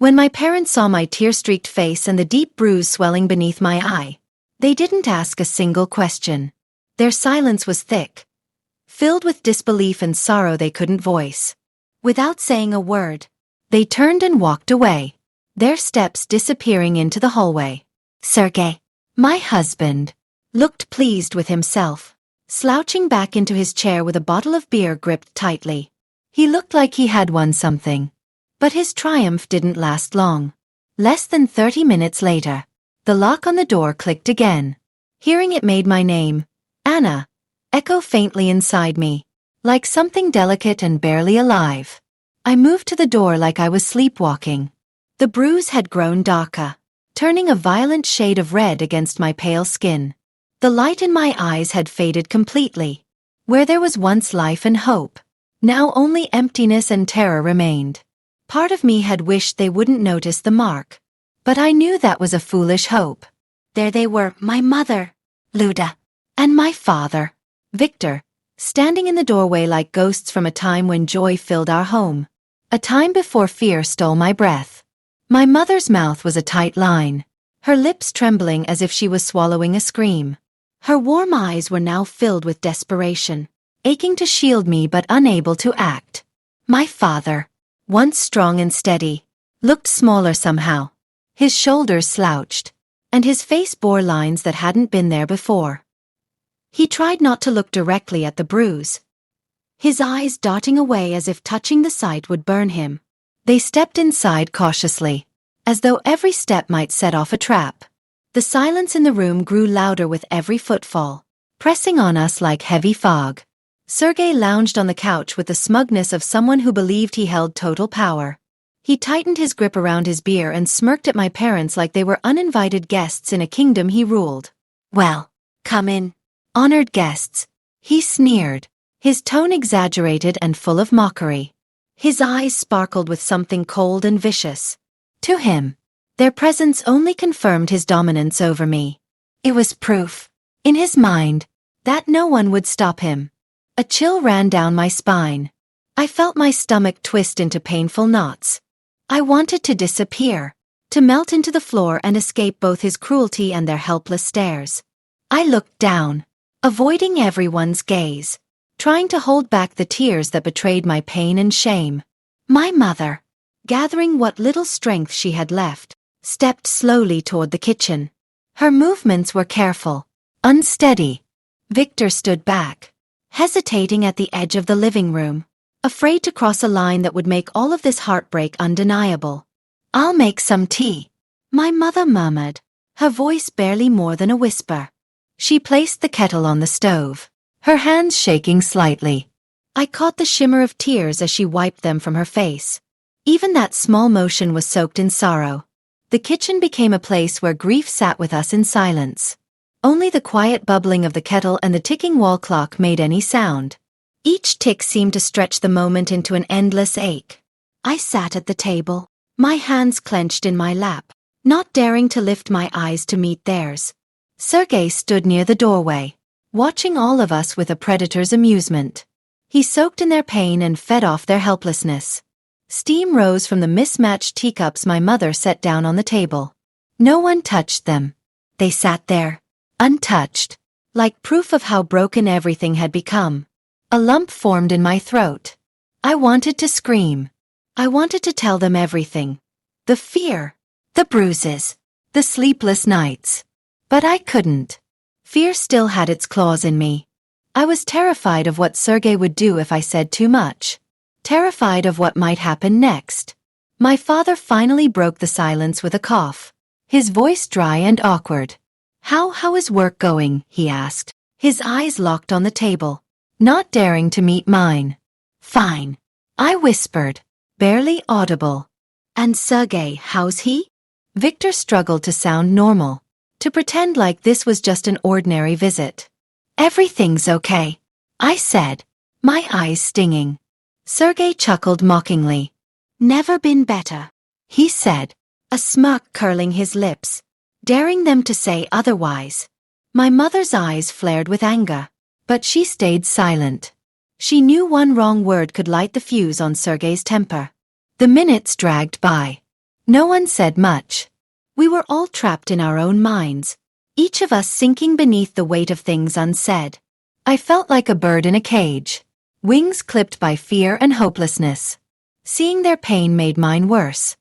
When my parents saw my tear-streaked face and the deep bruise swelling beneath my eye, they didn't ask a single question. Their silence was thick, filled with disbelief and sorrow they couldn't voice. Without saying a word, they turned and walked away, their steps disappearing into the hallway. Sergei, my husband, looked pleased with himself, slouching back into his chair with a bottle of beer gripped tightly. He looked like he had won something. But his triumph didn't last long. Less than 30 minutes later, the lock on the door clicked again. Hearing it made my name, Anna, echo faintly inside me, like something delicate and barely alive. I moved to the door like I was sleepwalking. The bruise had grown darker, turning a violent shade of red against my pale skin. The light in my eyes had faded completely. Where there was once life and hope, now only emptiness and terror remained. Part of me had wished they wouldn't notice the mark, but I knew that was a foolish hope. There they were, my mother, Luda, and my father, Victor, standing in the doorway like ghosts from a time when joy filled our home. A time before fear stole my breath. My mother's mouth was a tight line, her lips trembling as if she was swallowing a scream. Her warm eyes were now filled with desperation, aching to shield me but unable to act. My father, once strong and steady, looked smaller somehow. His shoulders slouched, and his face bore lines that hadn't been there before. He tried not to look directly at the bruise, his eyes darting away as if touching the sight would burn him. They stepped inside cautiously, as though every step might set off a trap. The silence in the room grew louder with every footfall, pressing on us like heavy fog. Sergei lounged on the couch with the smugness of someone who believed he held total power. He tightened his grip around his beer and smirked at my parents like they were uninvited guests in a kingdom he ruled. Well, come in, honored guests, he sneered, his tone exaggerated and full of mockery. His eyes sparkled with something cold and vicious. To him, their presence only confirmed his dominance over me. It was proof, in his mind, that no one would stop him. A chill ran down my spine. I felt my stomach twist into painful knots. I wanted to disappear, to melt into the floor and escape both his cruelty and their helpless stares. I looked down, avoiding everyone's gaze, trying to hold back the tears that betrayed my pain and shame. My mother, gathering what little strength she had left, stepped slowly toward the kitchen. Her movements were careful, unsteady. Victor stood back, hesitating at the edge of the living room, afraid to cross a line that would make all of this heartbreak undeniable. I'll make some tea, my mother murmured, her voice barely more than a whisper. She placed the kettle on the stove, her hands shaking slightly. I caught the shimmer of tears as she wiped them from her face. Even that small motion was soaked in sorrow. The kitchen became a place where grief sat with us in silence. Only the quiet bubbling of the kettle and the ticking wall clock made any sound. Each tick seemed to stretch the moment into an endless ache. I sat at the table, my hands clenched in my lap, not daring to lift my eyes to meet theirs. Sergei stood near the doorway, watching all of us with a predator's amusement. He soaked in their pain and fed off their helplessness. Steam rose from the mismatched teacups my mother set down on the table. No one touched them. They sat there, untouched, like proof of how broken everything had become. A lump formed in my throat. I wanted to scream. I wanted to tell them everything. The fear, the bruises, the sleepless nights. But I couldn't. Fear still had its claws in me. I was terrified of what Sergei would do if I said too much. Terrified of what might happen next. My father finally broke the silence with a cough, his voice dry and awkward. How is work going?" he asked, his eyes locked on the table, not daring to meet mine. "Fine," I whispered, barely audible. "And Sergei, how's he?" Victor struggled to sound normal, to pretend like this was just an ordinary visit. "Everything's okay," I said, my eyes stinging. Sergei chuckled mockingly. "Never been better," he said, a smirk curling his lips, daring them to say otherwise. My mother's eyes flared with anger, but she stayed silent. She knew one wrong word could light the fuse on Sergei's temper. The minutes dragged by. No one said much. We were all trapped in our own minds, each of us sinking beneath the weight of things unsaid. I felt like a bird in a cage, wings clipped by fear and hopelessness. Seeing their pain made mine worse.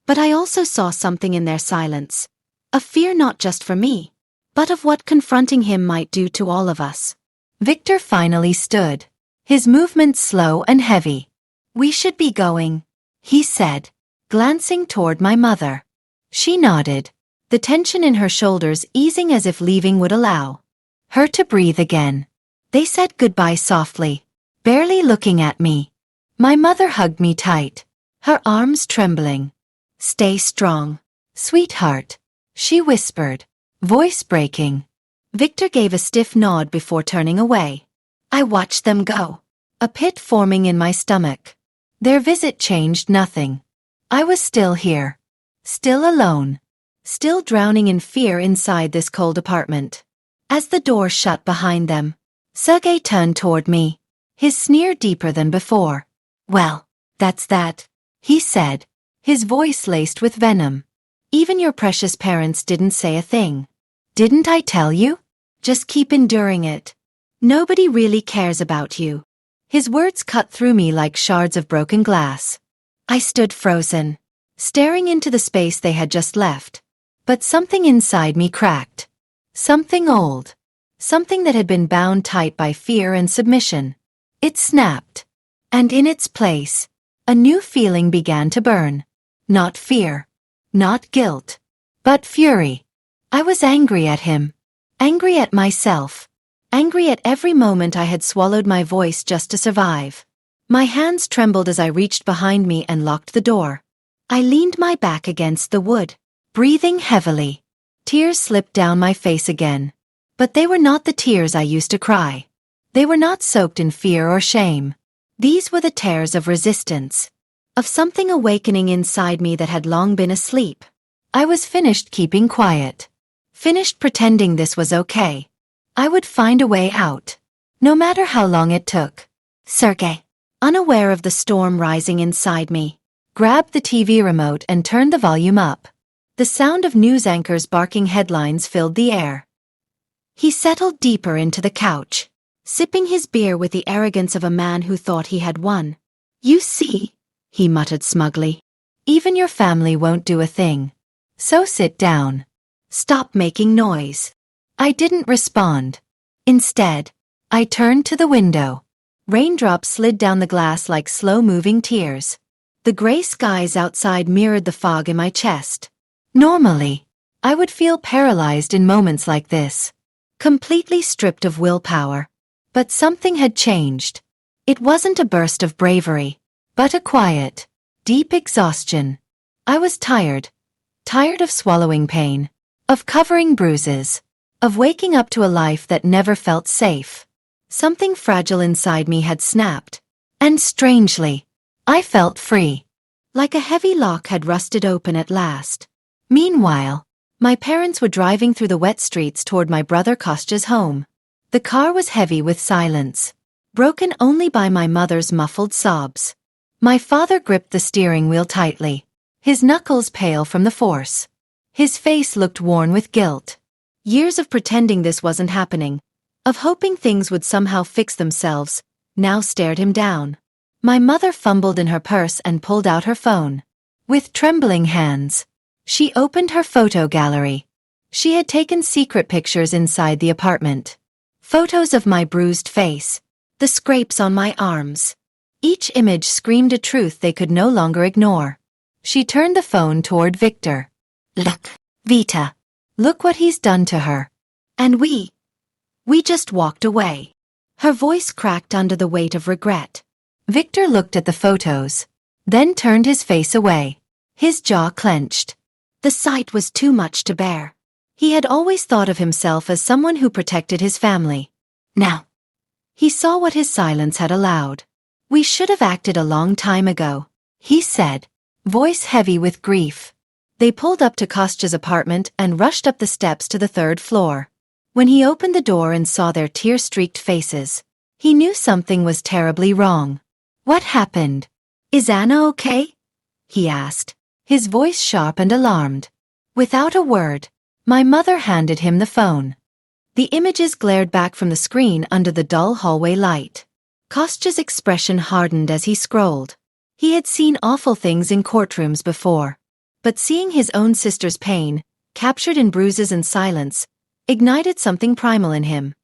But I also saw something in their silence, a fear not just for me, but of what confronting him might do to all of us. Victor finally stood, his movements slow and heavy. "We should be going," he said, glancing toward my mother. She nodded, the tension in her shoulders easing as if leaving would allow her to breathe again. They said goodbye softly, barely looking at me. My mother hugged me tight, her arms trembling. "Stay strong, sweetheart," she whispered, voice breaking. Victor gave a stiff nod before turning away. I watched them go, a pit forming in my stomach. Their visit changed nothing. I was still here, still alone, still drowning in fear inside this cold apartment. As the door shut behind them, Sergei turned toward me, his sneer deeper than before. "Well, that's that," he said, his voice laced with venom. "Even your precious parents didn't say a thing. Didn't I tell you? Just keep enduring it. Nobody really cares about you." His words cut through me like shards of broken glass. I stood frozen, staring into the space they had just left. But something inside me cracked. Something old. Something that had been bound tight by fear and submission. It snapped. And in its place, a new feeling began to burn. Not fear. Not guilt. But fury. I was angry at him. Angry at myself. Angry at every moment I had swallowed my voice just to survive. My hands trembled as I reached behind me and locked the door. I leaned my back against the wood, breathing heavily. Tears slipped down my face again. But they were not the tears I used to cry. They were not soaked in fear or shame. These were the tears of resistance, of something awakening inside me that had long been asleep. I was finished keeping quiet. Finished pretending this was okay. I would find a way out, no matter how long it took. Sergei, unaware of the storm rising inside me, grabbed the TV remote and turned the volume up. The sound of news anchors barking headlines filled the air. He settled deeper into the couch, sipping his beer with the arrogance of a man who thought he had won. "You see," he muttered smugly, "even your family won't do a thing. So sit down. Stop making noise." I didn't respond. Instead, I turned to the window. Raindrops slid down the glass like slow-moving tears. The gray skies outside mirrored the fog in my chest. Normally, I would feel paralyzed in moments like this, completely stripped of willpower. But something had changed. It wasn't a burst of bravery, but a quiet, deep exhaustion. I was tired. Tired of swallowing pain, of covering bruises, of waking up to a life that never felt safe. Something fragile inside me had snapped. And strangely, I felt free. Like a heavy lock had rusted open at last. Meanwhile, my parents were driving through the wet streets toward my brother Kostya's home. The car was heavy with silence, broken only by my mother's muffled sobs. My father gripped the steering wheel tightly, his knuckles pale from the force. His face looked worn with guilt. Years of pretending this wasn't happening, of hoping things would somehow fix themselves, now stared him down. My mother fumbled in her purse and pulled out her phone. With trembling hands, she opened her photo gallery. She had taken secret pictures inside the apartment. Photos of my bruised face, the scrapes on my arms. Each image screamed a truth they could no longer ignore. She turned the phone toward Victor. "Look, Vita. Look what he's done to her." And we just walked away. Her voice cracked under the weight of regret. Victor looked at the photos, then turned his face away. His jaw clenched. The sight was too much to bear. He had always thought of himself as someone who protected his family. Now, he saw what his silence had allowed. "We should have acted a long time ago," he said, voice heavy with grief. They pulled up to Kostya's apartment and rushed up the steps to the third floor. When he opened the door and saw their tear-streaked faces, he knew something was terribly wrong. "What happened? Is Anna okay?" he asked, his voice sharp and alarmed. Without a word, my mother handed him the phone. The images glared back from the screen under the dull hallway light. Kostya's expression hardened as he scrolled. He had seen awful things in courtrooms before. But seeing his own sister's pain, captured in bruises and silence, ignited something primal in him.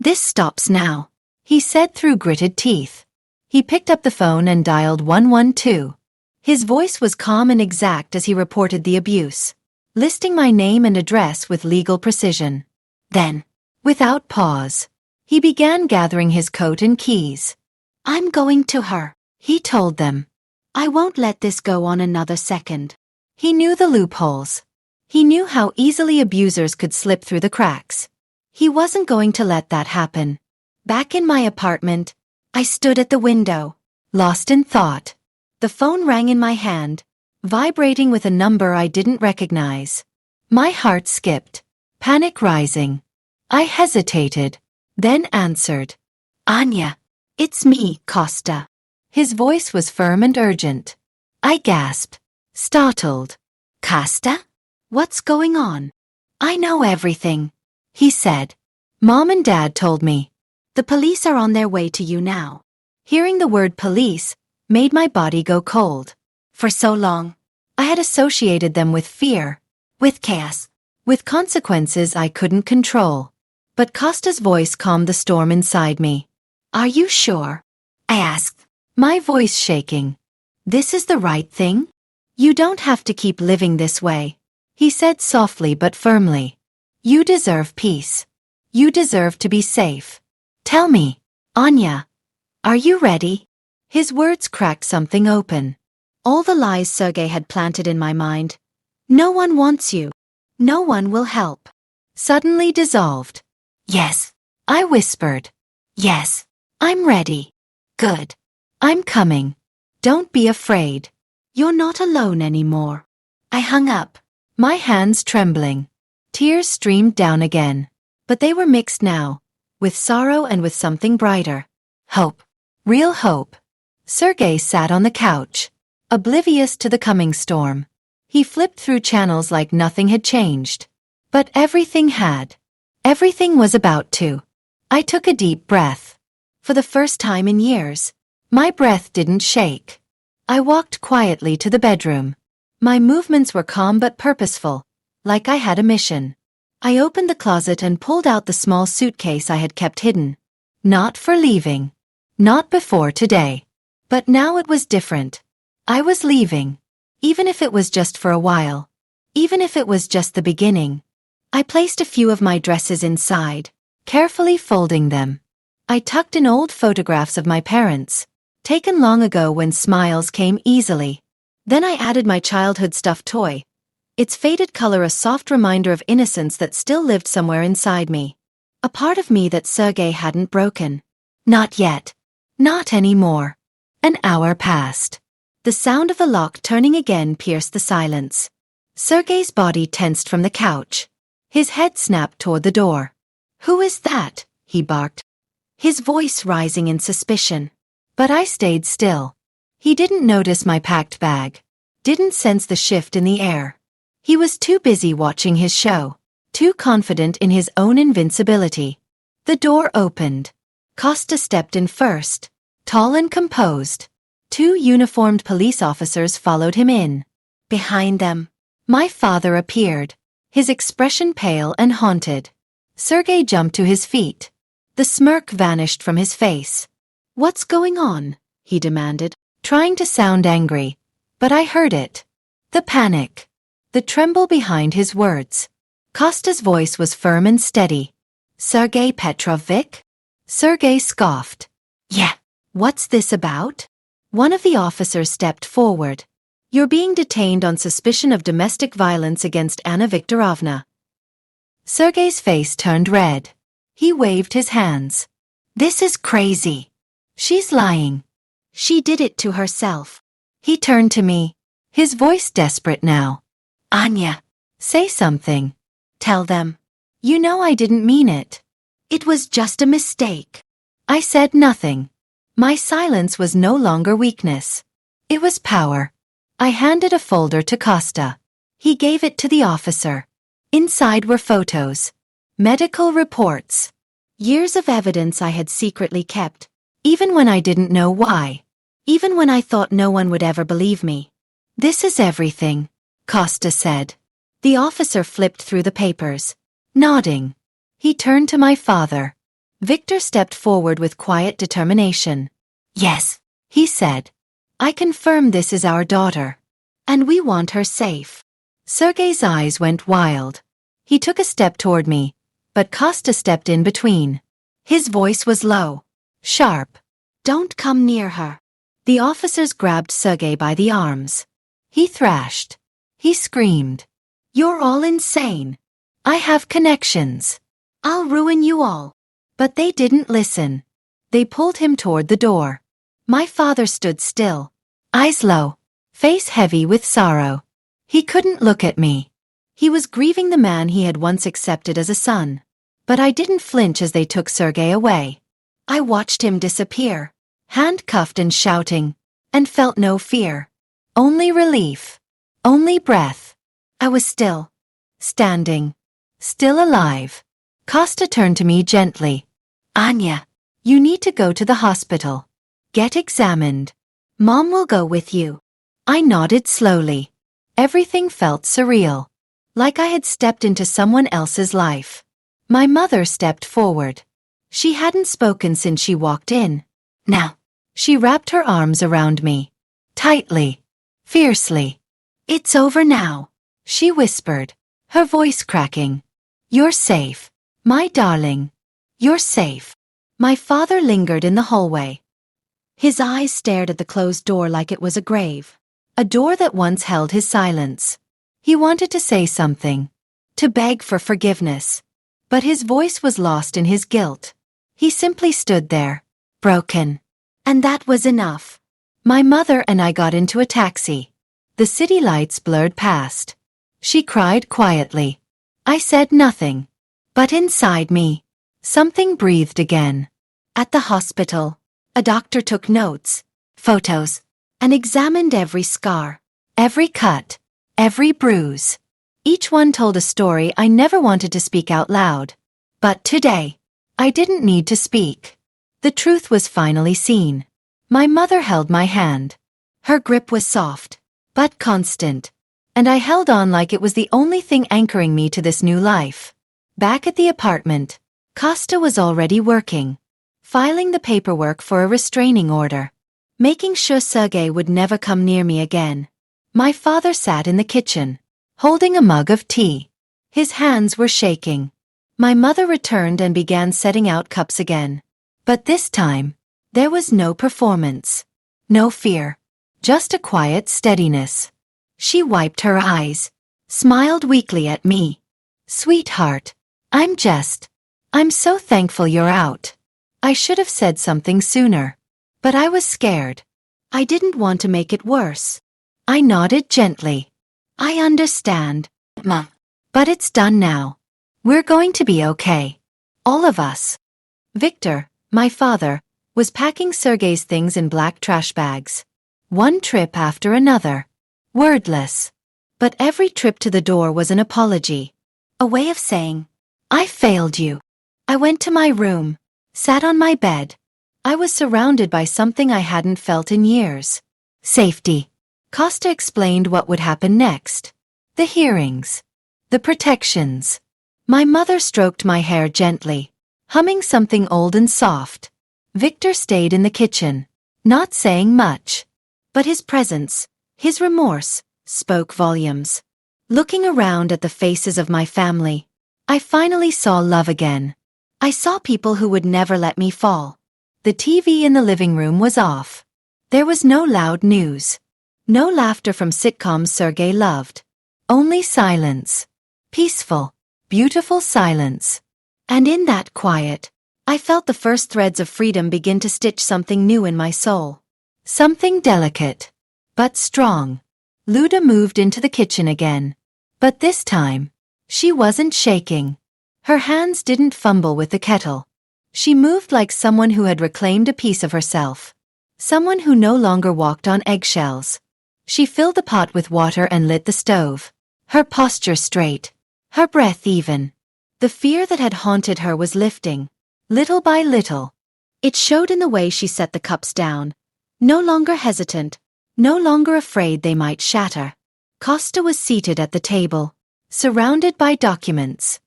"This stops now," he said through gritted teeth. He picked up the phone and dialed 112. His voice was calm and exact as he reported the abuse, listing my name and address with legal precision. Then, without pause, he began gathering his coat and keys. "I'm going to her," he told them. "I won't let this go on another second." He knew the loopholes. He knew how easily abusers could slip through the cracks. He wasn't going to let that happen. Back in my apartment, I stood at the window, lost in thought. The phone rang in my hand, vibrating with a number I didn't recognize. My heart skipped, panic rising. I hesitated, then answered. "Anya, it's me, Kostya." His voice was firm and urgent. I gasped, startled. "Kostya? What's going on?" "I know everything," he said. "Mom and Dad told me. The police are on their way to you now." Hearing the word police made my body go cold. For so long, I had associated them with fear, with chaos, with consequences I couldn't control. But Kostya's voice calmed the storm inside me. "Are you sure?" I asked, my voice shaking. "This is the right thing? You don't have to keep living this way," he said softly but firmly. "You deserve peace. You deserve to be safe. Tell me, Anya, are you ready?" His words cracked something open. All the lies Sergei had planted in my mind. "No one wants you. No one will help." Suddenly dissolved. "Yes," I whispered. "Yes, I'm ready." "Good. I'm coming. Don't be afraid. You're not alone anymore." I hung up, my hands trembling. Tears streamed down again. But they were mixed now, with sorrow and with something brighter. Hope. Real hope. Sergei sat on the couch, oblivious to the coming storm. He flipped through channels like nothing had changed. But everything had. Everything was about to. I took a deep breath. For the first time in years, my breath didn't shake. I walked quietly to the bedroom. My movements were calm but purposeful, like I had a mission. I opened the closet and pulled out the small suitcase I had kept hidden. Not for leaving. Not before today. But now it was different. I was leaving. Even if it was just for a while. Even if it was just the beginning. I placed a few of my dresses inside, carefully folding them. I tucked in old photographs of my parents, taken long ago when smiles came easily. Then I added my childhood stuffed toy, its faded color a soft reminder of innocence that still lived somewhere inside me. A part of me that Sergei hadn't broken. Not yet. Not anymore. An hour passed. The sound of the lock turning again pierced the silence. Sergei's body tensed from the couch. His head snapped toward the door. "Who is that?" he barked, his voice rising in suspicion. But I stayed still. He didn't notice my packed bag. Didn't sense the shift in the air. He was too busy watching his show. Too confident in his own invincibility. The door opened. Kostya stepped in first, tall and composed. 2 uniformed police officers followed him in. Behind them, my father appeared, his expression pale and haunted. Sergei jumped to his feet. The smirk vanished from his face. "What's going on?" he demanded, trying to sound angry. But I heard it. The panic. The tremble behind his words. Kostya's voice was firm and steady. "Sergei Petrovich?" Sergei scoffed. "Yeah. What's this about?" One of the officers stepped forward. "You're being detained on suspicion of domestic violence against Anna Viktorovna." Sergei's face turned red. He waved his hands. "This is crazy. She's lying. She did it to herself." He turned to me, his voice desperate now. "Anya, say something. Tell them. You know I didn't mean it. It was just a mistake." I said nothing. My silence was no longer weakness. It was power. I handed a folder to Costa. He gave it to the officer. Inside were photos, medical reports, years of evidence I had secretly kept, even when I didn't know why, even when I thought no one would ever believe me. "This is everything," Costa said. The officer flipped through the papers, nodding. He turned to my father. Victor stepped forward with quiet determination. "Yes," he said. "I confirm this is our daughter. And we want her safe." Sergei's eyes went wild. He took a step toward me, but Costa stepped in between. His voice was low, sharp. "Don't come near her." The officers grabbed Sergei by the arms. He thrashed. He screamed. "You're all insane. I have connections. I'll ruin you all." But they didn't listen. They pulled him toward the door. My father stood still, eyes low, face heavy with sorrow. He couldn't look at me. He was grieving the man he had once accepted as a son. But I didn't flinch as they took Sergei away. I watched him disappear, handcuffed and shouting, and felt no fear. Only relief. Only breath. I was still. Standing. Still alive. Costa turned to me gently. "Anya, you need to go to the hospital. Get examined. Mom will go with you." I nodded slowly. Everything felt surreal. Like I had stepped into someone else's life. My mother stepped forward. She hadn't spoken since she walked in. Now, she wrapped her arms around me. Tightly. Fiercely. "It's over now," she whispered, her voice cracking. "You're safe, my darling. You're safe." My father lingered in the hallway. His eyes stared at the closed door like it was a grave. A door that once held his silence. He wanted to say something. To beg for forgiveness. But his voice was lost in his guilt. He simply stood there, broken. And that was enough. My mother and I got into a taxi. The city lights blurred past. She cried quietly. I said nothing. But inside me, something breathed again. At the hospital, a doctor took notes, photos, and examined every scar, every cut, every bruise. Each one told a story I never wanted to speak out loud. But today, I didn't need to speak. The truth was finally seen. My mother held my hand. Her grip was soft, but constant. And I held on like it was the only thing anchoring me to this new life. Back at the apartment, Costa was already working. Filing the paperwork for a restraining order. Making sure Sergei would never come near me again. My father sat in the kitchen, holding a mug of tea. His hands were shaking. My mother returned and began setting out cups again. But this time, there was no performance. No fear. Just a quiet steadiness. She wiped her eyes, smiled weakly at me. "Sweetheart, I'm so thankful you're out." I should have said something sooner. But I was scared. I didn't want to make it worse. I nodded gently. "I understand, Mom. But it's done now. We're going to be okay. All of us." Victor, my father, was packing Sergei's things in black trash bags. One trip after another. Wordless. But every trip to the door was an apology. A way of saying, "I failed you." I went to my room, sat on my bed. I was surrounded by something I hadn't felt in years. Safety. Costa explained what would happen next. The hearings. The protections. My mother stroked my hair gently, humming something old and soft. Victor stayed in the kitchen, not saying much. But his presence, his remorse, spoke volumes. Looking around at the faces of my family, I finally saw love again. I saw people who would never let me fall. The TV in the living room was off. There was no loud news. No laughter from sitcoms Sergei loved. Only silence. Peaceful, beautiful silence. And in that quiet, I felt the first threads of freedom begin to stitch something new in my soul. Something delicate, but strong. Luda moved into the kitchen again. But this time, she wasn't shaking. Her hands didn't fumble with the kettle. She moved like someone who had reclaimed a piece of herself. Someone who no longer walked on eggshells. She filled the pot with water and lit the stove. Her posture straight. Her breath even. The fear that had haunted her was lifting. Little by little. It showed in the way she set the cups down. No longer hesitant. No longer afraid they might shatter. Costa was seated at the table, surrounded by documents.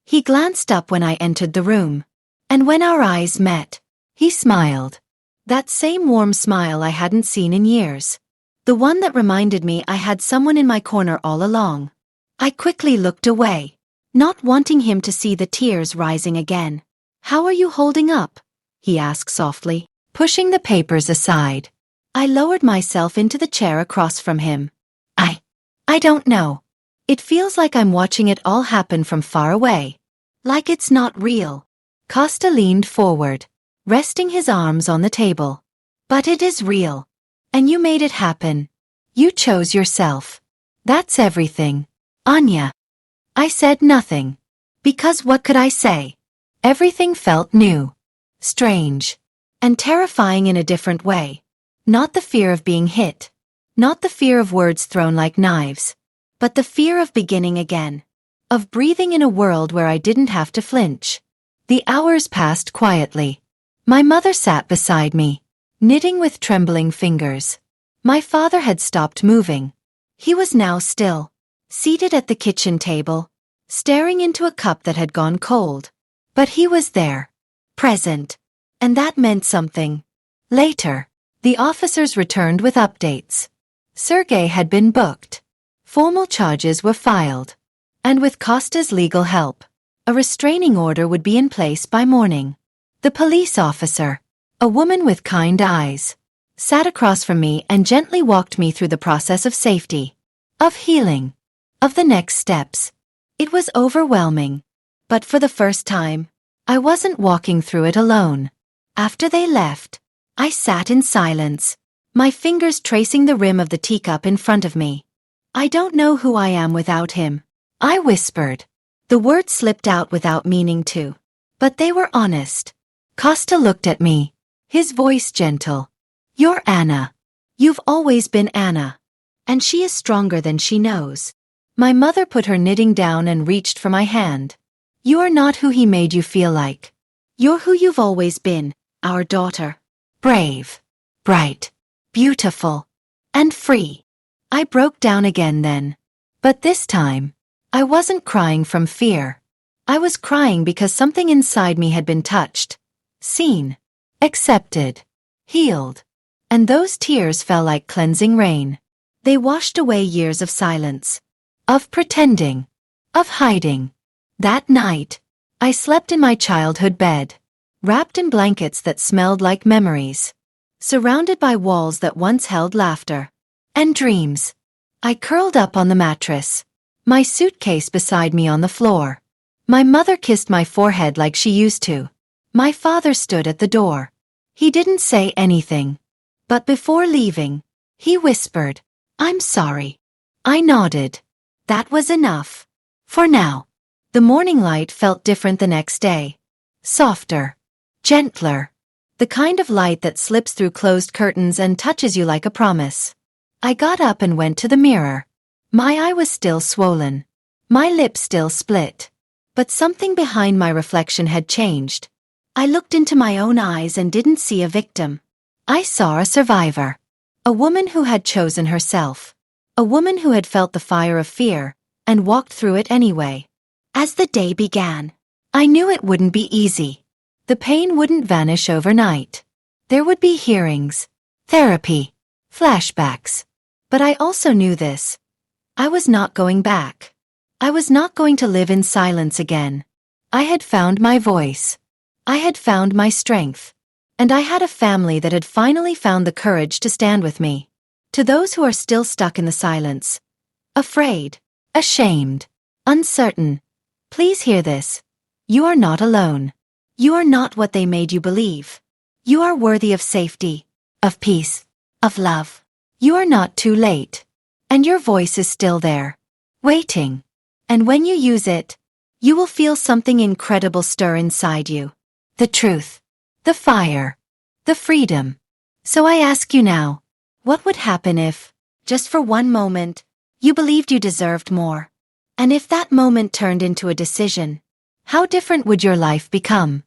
He glanced up when I entered the room. And when our eyes met, he smiled. That same warm smile I hadn't seen in years. The one that reminded me I had someone in my corner all along. I quickly looked away, not wanting him to see the tears rising again. "How are you holding up?" he asked softly, pushing the papers aside. I lowered myself into the chair across from him. I don't know. It feels like I'm watching it all happen from far away. Like it's not real. Costa leaned forward, resting his arms on the table. But it is real. And you made it happen. You chose yourself. That's everything. Anya. I said nothing. Because what could I say? Everything felt new. Strange. And terrifying in a different way. Not the fear of being hit. Not the fear of words thrown like knives. But the fear of beginning again. Of breathing in a world where I didn't have to flinch. The hours passed quietly. My mother sat beside me, knitting with trembling fingers. My father had stopped moving. He was now still, seated at the kitchen table, staring into a cup that had gone cold. But he was there, present. And that meant something. Later, the officers returned with updates. Sergei had been booked. Formal charges were filed. And with Costa's legal help, a restraining order would be in place by morning. The police officer, a woman with kind eyes, sat across from me and gently walked me through the process of safety, of healing, of the next steps. It was overwhelming. But for the first time, I wasn't walking through it alone. After they left, I sat in silence, my fingers tracing the rim of the teacup in front of me. "I don't know who I am without him," I whispered. The words slipped out without meaning to. But they were honest. Costa looked at me, his voice gentle. "You're Anna. You've always been Anna. And she is stronger than she knows." My mother put her knitting down and reached for my hand. "You are not who he made you feel like. You're who you've always been, our daughter. Brave, bright, beautiful, and free." I broke down again then. But this time, I wasn't crying from fear. I was crying because something inside me had been touched, seen, accepted, healed. And those tears fell like cleansing rain. They washed away years of silence, of pretending, of hiding. That night, I slept in my childhood bed, wrapped in blankets that smelled like memories, surrounded by walls that once held laughter and dreams. I curled up on the mattress, my suitcase beside me on the floor. My mother kissed my forehead like she used to. My father stood at the door. He didn't say anything. But before leaving, he whispered, "I'm sorry." I nodded. That was enough. For now. The morning light felt different the next day. Softer. Gentler. The kind of light that slips through closed curtains and touches you like a promise. I got up and went to the mirror. My eye was still swollen. My lips still split. But something behind my reflection had changed. I looked into my own eyes and didn't see a victim. I saw a survivor. A woman who had chosen herself. A woman who had felt the fire of fear and walked through it anyway. As the day began, I knew it wouldn't be easy. The pain wouldn't vanish overnight. There would be hearings, therapy, flashbacks. But I also knew this. I was not going back. I was not going to live in silence again. I had found my voice. I had found my strength. And I had a family that had finally found the courage to stand with me. To those who are still stuck in the silence, afraid, ashamed, uncertain, please hear this. You are not alone. You are not what they made you believe. You are worthy of safety, of peace, of love. You are not too late. And your voice is still there, waiting. And when you use it, you will feel something incredible stir inside you. The truth, the fire, the freedom. So I ask you now, what would happen if Just for one moment, you believed you deserved more. And if that moment turned into a decision, how different would your life become?